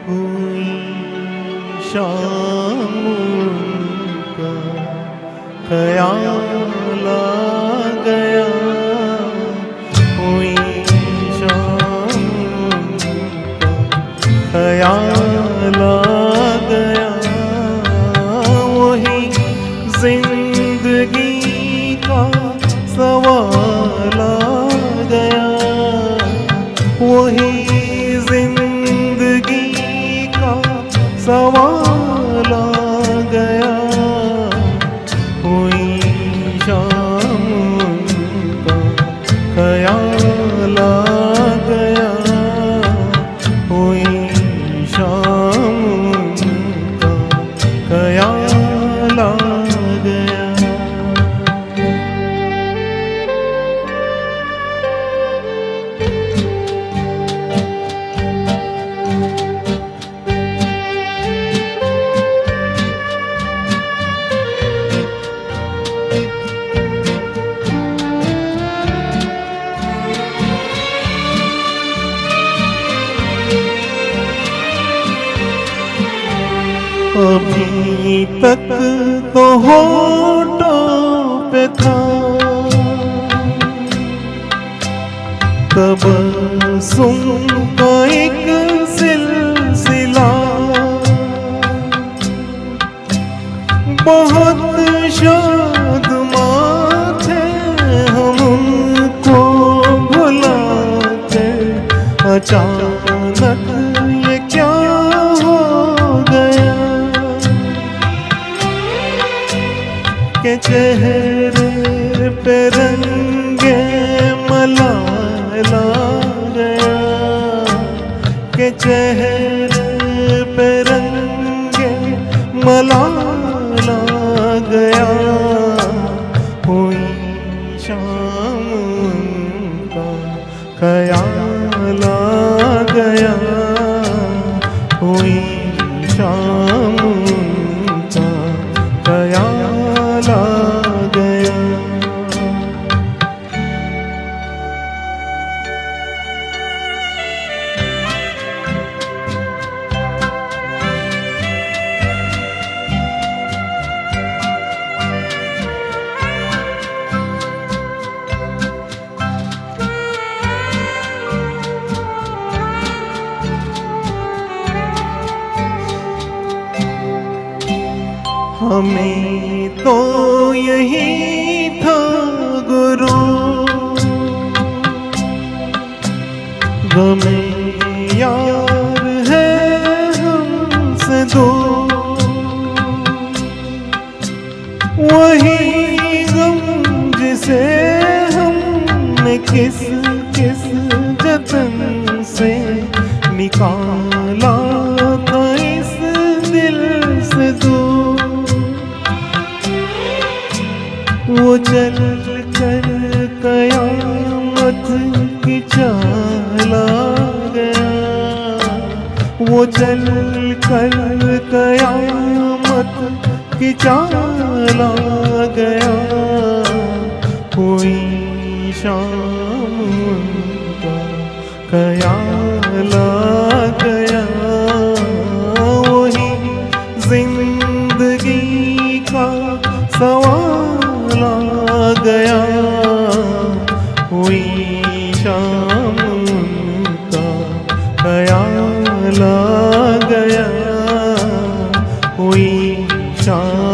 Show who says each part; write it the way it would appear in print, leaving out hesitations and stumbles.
Speaker 1: हुई शाम का ख्याल आ गया, हुई शाम का ख्याल आ गया। वही जिंदगी का सवाल आ गया, वही जिंदगी का सवाल आ गया। हुई शाम का ख्याल आ गया, हुई शाम का ख्याल आ गया। अभी तक तो होठों पे था तबस्सुम का एक सिलसिला, बहुत शादमां थे हम उनको भुला के। अचानक ये क्या हो गया के चेहरे पे रंगे मलाल आ गया, के चेहरे पे रंगे मलाल आ गया। हुई शाम का ख्याल आ गया, हुई शाम का ख्याल आ गया। हमें तो यही था गुरु, गमे यार है हमसे दूर। वही गम जिसे हमने किस किस जतन से निकाला था इस दिल से दूर। वो चल कर कयामत की चाल आ गया, वो चल कर कयामत की चाल आ गया। हुई शाम का ख्याल आ गया, वही जिंदगी का सवाल आ गया। हुई शाम का ख्याल आ गया, हुई शाम